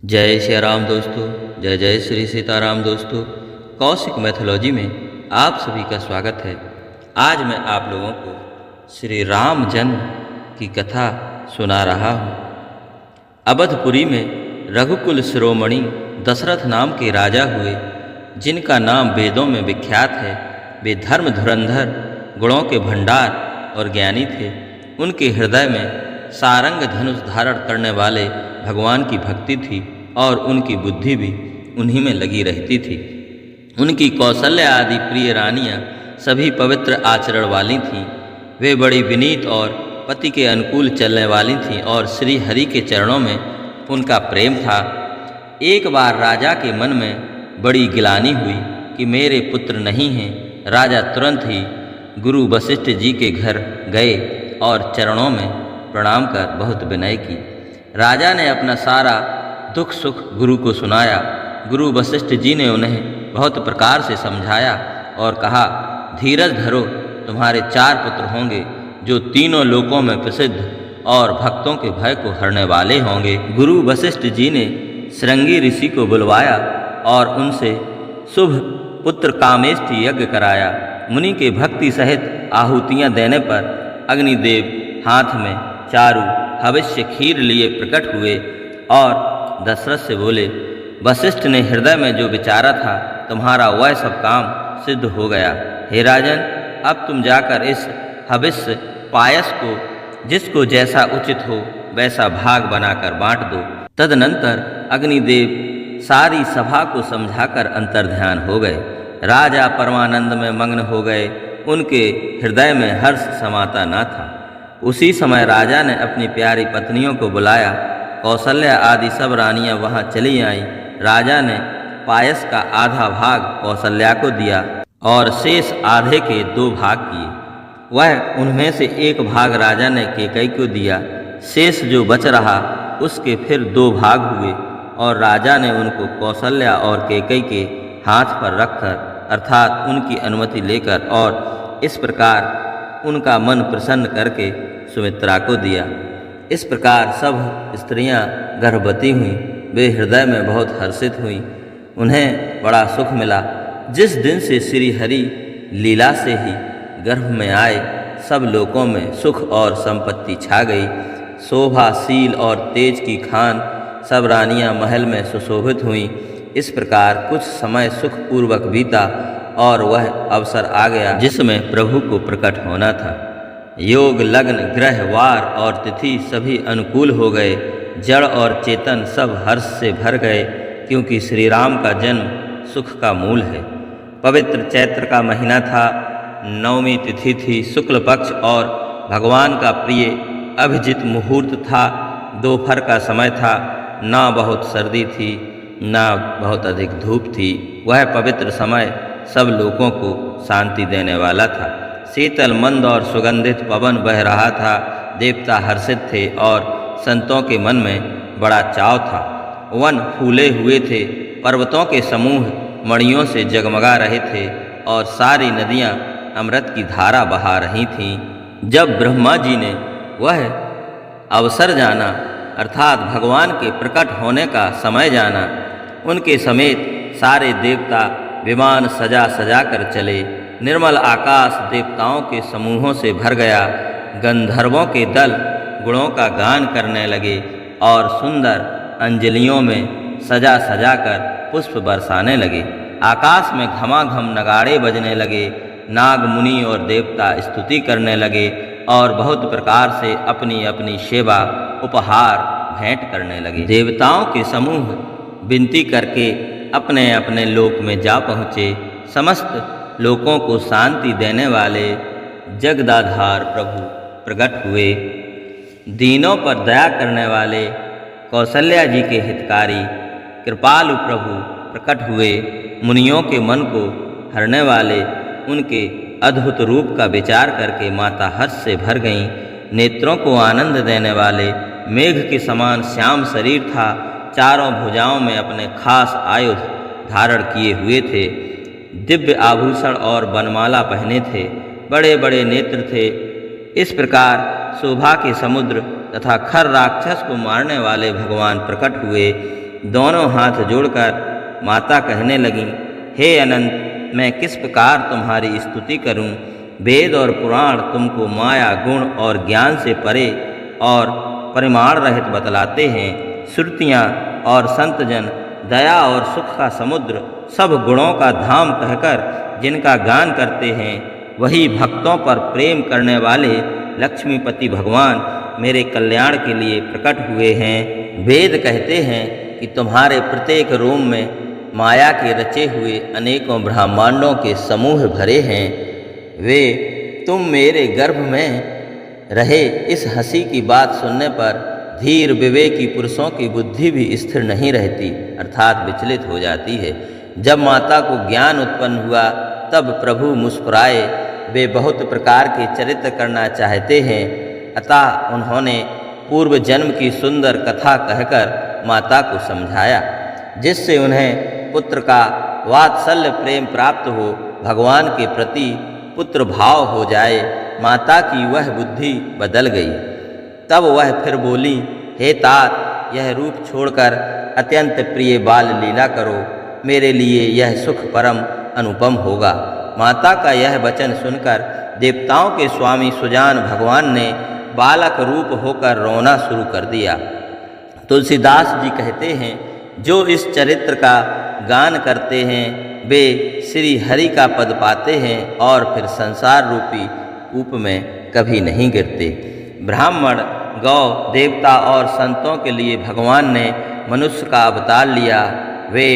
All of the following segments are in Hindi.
जय श्री राम दोस्तों। जय जय श्री सीताराम दोस्तों। कौशिक मैथोलॉजी में आप सभी का स्वागत है। आज मैं आप लोगों को श्री राम जन्म की कथा सुना रहा हूँ। अवधपुरी में रघुकुल शिरोमणि दशरथ नाम के राजा हुए, जिनका नाम वेदों में विख्यात है। वे धर्म धुरंधर, गुणों के भंडार और ज्ञानी थे। उनके हृदय में सारंग धनुष धारण करने वाले भगवान की भक्ति थी और उनकी बुद्धि भी उन्हीं में लगी रहती थी। उनकी कौशल्या आदि प्रिय रानियां सभी पवित्र आचरण वाली थीं। वे बड़ी विनीत और पति के अनुकूल चलने वाली थीं और श्री हरि के चरणों में उनका प्रेम था। एक बार राजा के मन में बड़ी गिलानी हुई कि मेरे पुत्र नहीं हैं। राजा तुरंत ही गुरु वशिष्ठ जी के घर गए और चरणों में प्रणाम कर बहुत विनय की। राजा ने अपना सारा दुख सुख गुरु को सुनाया। गुरु वशिष्ठ जी ने उन्हें बहुत प्रकार से समझाया और कहा, धीरज धरो, तुम्हारे 4 पुत्र होंगे जो तीनों लोकों में प्रसिद्ध और भक्तों के भय को हरने वाले होंगे। गुरु वशिष्ठ जी ने श्रृंगी ऋषि को बुलवाया और उनसे शुभ पुत्र कामेष्ठ यज्ञ कराया। मुनि के भक्ति सहित आहुतियाँ देने पर अग्निदेव हाथ में चारु हविष्य खीर लिए प्रकट हुए और दशरथ से बोले, वशिष्ठ ने हृदय में जो विचारा था, तुम्हारा वह सब काम सिद्ध हो गया। हे राजन, अब तुम जाकर इस हविष्य पायस को जिसको जैसा उचित हो वैसा भाग बनाकर बांट दो। तदनंतर अग्निदेव सारी सभा को समझाकर अंतर्ध्यान हो गए। राजा परमानंद में मग्न हो गए। उनके हृदय में हर्ष समाता न था। उसी समय राजा ने अपनी प्यारी पत्नियों को बुलाया। कौशल्या आदि सब रानियां वहां चली आईं। राजा ने पायस का आधा भाग कौशल्या को दिया और शेष आधे के 2 भाग किए। वह उनमें से 1 भाग राजा ने कैकेयी को दिया। शेष जो बच रहा उसके फिर 2 भाग हुए और राजा ने उनको कौशल्या और कैकेयी के हाथ पर रखकर अर्थात उनकी अनुमति लेकर और इस प्रकार उनका मन प्रसन्न करके सुमित्रा को दिया। इस प्रकार सब स्त्रियां गर्भवती हुईं। वे हृदय में बहुत हर्षित हुईं। उन्हें बड़ा सुख मिला। जिस दिन से श्री हरि लीला से ही गर्भ में आए, सब लोकों में सुख और संपत्ति छा गई। शोभा, शील और तेज की खान सब रानियां महल में सुशोभित हुईं। इस प्रकार कुछ समय सुखपूर्वक बीता और वह अवसर आ गया जिसमें प्रभु को प्रकट होना था। योग, लग्न, ग्रह, वार और तिथि सभी अनुकूल हो गए। जड़ और चेतन सब हर्ष से भर गए, क्योंकि श्री राम का जन्म सुख का मूल है। पवित्र चैत्र का महीना था। 9वीं तिथि थी, शुक्ल पक्ष और भगवान का प्रिय अभिजित मुहूर्त था। दोपहर का समय था। ना बहुत सर्दी थी, ना बहुत अधिक धूप थी। वह पवित्र समय सब लोगों को शांति देने वाला था। शीतल, मंद और सुगंधित पवन बह रहा था। देवता हर्षित थे और संतों के मन में बड़ा चाव था। वन फूले हुए थे। पर्वतों के समूह मणियों से जगमगा रहे थे और सारी नदियां अमृत की धारा बहा रही थीं। जब ब्रह्मा जी ने वह अवसर जाना, अर्थात भगवान के प्रकट होने का समय जाना, उनके समेत सारे देवता विमान सजा सजा कर चले। निर्मल आकाश देवताओं के समूहों से भर गया। गंधर्वों के दल गुणों का गान करने लगे और सुंदर अंजलियों में सजा सजा कर पुष्प बरसाने लगे। आकाश में घमाघम नगाड़े बजने लगे। नाग, मुनि और देवता स्तुति करने लगे और बहुत प्रकार से अपनी अपनी सेवा उपहार भेंट करने लगे। देवताओं के समूह विनती करके अपने अपने लोक में जा पहुँचे। समस्त लोकों को शांति देने वाले जगदाधार प्रभु प्रकट हुए। दीनों पर दया करने वाले कौशल्या जी के हितकारी कृपालु प्रभु प्रकट हुए। मुनियों के मन को हरने वाले उनके अद्भुत रूप का विचार करके माता हर्ष से भर गईं। नेत्रों को आनंद देने वाले मेघ के समान श्याम शरीर था। चारों भुजाओं में अपने खास आयुध धारण किए हुए थे। दिव्य आभूषण और बनमाला पहने थे। बड़े बड़े नेत्र थे। इस प्रकार शोभा के समुद्र तथा खर राक्षस को मारने वाले भगवान प्रकट हुए। दोनों हाथ जोड़कर माता कहने लगीं, हे अनंत, मैं किस प्रकार तुम्हारी स्तुति करूं? वेद और पुराण तुमको माया, गुण और ज्ञान से परे और परिमाण रहित बतलाते हैं। श्रुतियाँ और संतजन दया और सुख का समुद्र, सब गुणों का धाम कहकर जिनका गान करते हैं, वही भक्तों पर प्रेम करने वाले लक्ष्मीपति भगवान मेरे कल्याण के लिए प्रकट हुए हैं। वेद कहते हैं कि तुम्हारे प्रत्येक रोम में माया के रचे हुए अनेकों ब्रह्मांडों के समूह भरे हैं। वे तुम मेरे गर्भ में रहे इस हंसी की बात सुनने पर धीर विवेकी पुरुषों की बुद्धि भी स्थिर नहीं रहती, अर्थात विचलित हो जाती है। जब माता को ज्ञान उत्पन्न हुआ तब प्रभु मुस्कुराए। वे बहुत प्रकार के चरित्र करना चाहते हैं, अतः उन्होंने पूर्व जन्म की सुंदर कथा कहकर माता को समझाया, जिससे उन्हें पुत्र का वात्सल्य प्रेम प्राप्त हो, भगवान के प्रति पुत्र भाव हो जाए। माता की वह बुद्धि बदल गई। तब वह फिर बोली, हे तात, यह रूप छोड़कर अत्यंत प्रिय बाल लीला करो, मेरे लिए यह सुख परम अनुपम होगा। माता का यह वचन सुनकर देवताओं के स्वामी सुजान भगवान ने बालक रूप होकर रोना शुरू कर दिया। तुलसीदास जी कहते हैं, जो इस चरित्र का गान करते हैं वे श्री हरि का पद पाते हैं और फिर संसार रूपी कूप में कभी नहीं गिरते। ब्राह्मण, गौ, देवता और संतों के लिए भगवान ने मनुष्य का अवतार लिया। वे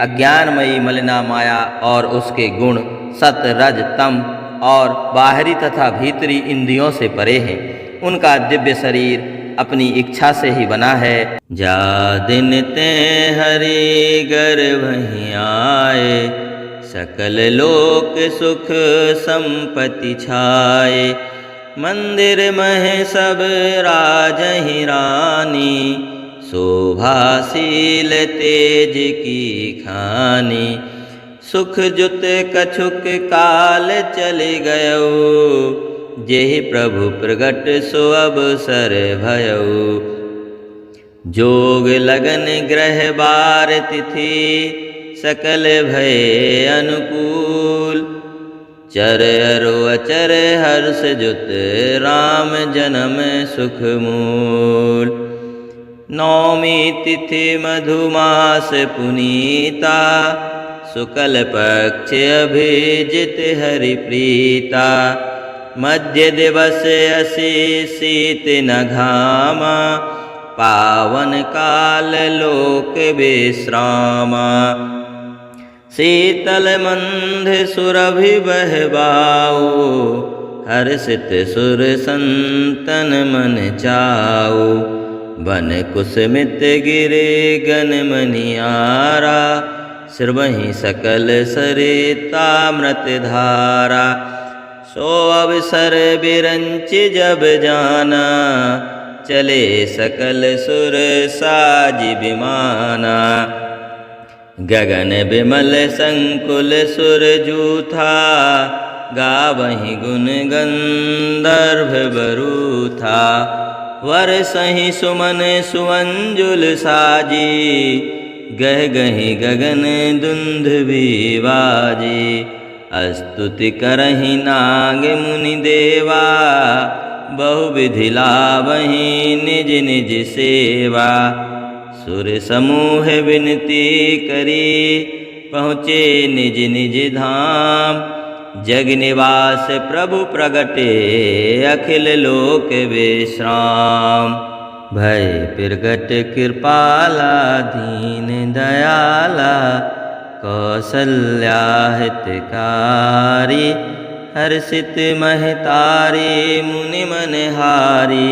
अज्ञानमयी मलिना माया और उसके गुण सत, रज, तम और बाहरी तथा भीतरी इंद्रियों से परे हैं। उनका दिव्य शरीर अपनी इच्छा से ही बना है। जा दिन ते हरि गर्भ वहीं आए, सकल लोक सुख संपत्ति छाए। मंदिर मह सब राजहि रानी, शोभाशील तेज की खानी। सुख जुत कछुक काल चल गयो, जेहि प्रभु प्रगट सो अवसर भयो। जोग लगन ग्रह बार तिथि, सकल भय अनुकूल। चर अरो अचर हर्ष जुत, राम जन्म सुख मूल। नौमी तिथि मधुमास पुनीता, शुक्ल पक्ष अभिजित हरि प्रीता। मध्य दिवस असी शीत न घामा, पावन काल लोक विश्रामा। शीतल मंद सुरभि बहबाऊ, हर्षित सुर संतन मन चाऊ। बन कुसमित गिरे गन मनियारा, श्रवहि सकल सरितामृत धारा। सो अवसर बिरंच जब जाना, चले सकल सुर साज विमाना। गगन बिमल संकुल सुर जूथा, गावहि गुण गंधर्व बरूथा। वर्षहि सुमन सुअंजुल साजी, गह गहि गगन दुंदुभि बाजी। स्तुति करहि नाग मुनि देवा, बहुविधि लावहि निज निज सेवा। सुर समूह विनती करी, पहुँचे निज निज धाम। जग निवास प्रभु प्रगटे, अखिल लोक विश्राम। भय प्रगट कृपाला, दीन दयाला। कौसल्या हितकारी, हर्षित महतारी। मुनि मनहारी,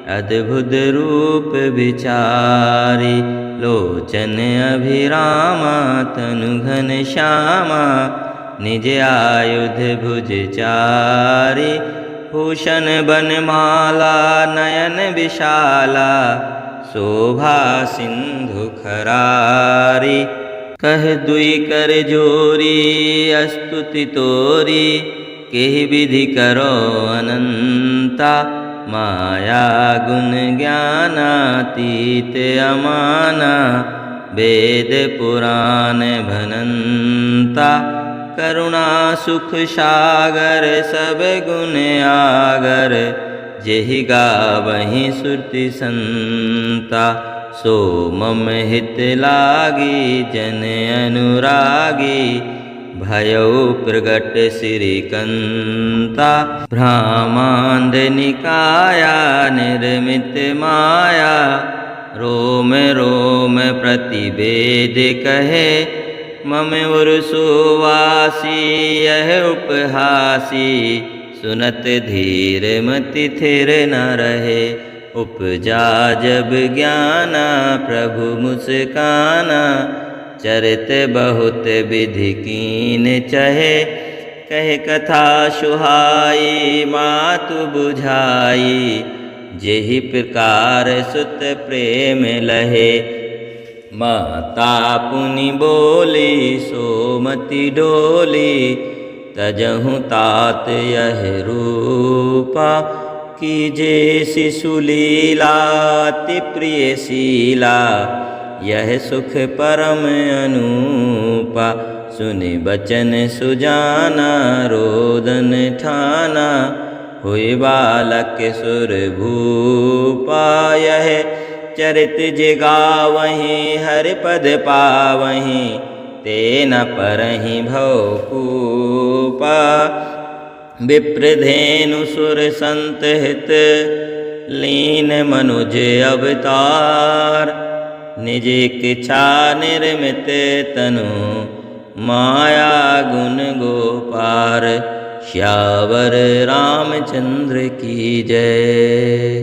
अद्भुत रूप विचारी। लोचन अभिरामा, तनु घन श्यामा। निज आयुध भुज चारी, भूषण बनमाला। नयन विशाला, शोभा सिंधु खरारी। कह दुई कर जोरी, स्तुति तोरी। केहि विधि करो अनंता, माया गुण ज्ञानातीत अमाना। वेद पुराण भनंता, करुणा सुख सागर सब गुण आगर, जेहि गावहि सुरति संता। सो मम हित लागी जन अनुरागी, भयो प्रगट श्रीकंता। ब्रह्मांड निकाया निर्मित माया, रोम रोम प्रतिवेद कहे, मम उर्सुवासी यह उपहासी। सुनत धीर मति थिर न रहे, उपजा जब ज्ञाना प्रभु मुस्काना। चरित बहुत विधि कीन चहे, कह कथा सुहाई मातु बुझाई। जेहि प्रकार सुत प्रेम लहे, माता पुनि बोली सोमति डोली। तजहु तात यह रूपा, कीजे शिशु लीला अति प्रिय शीला। यह सुख परम अनूपा, सुनि बचन सुजाना रोदन ठाना। हुई बालक सुर भूपा, यह चरित जिगावहि हरि पद पावहि। ते न परहि भवकूपा, विप्रधेनु सुर संत हित, लीन मनुज अवतार। निज इच्छा निर्मित तनु, माया गुण गोपार। श्यावर रामचंद्र की जय।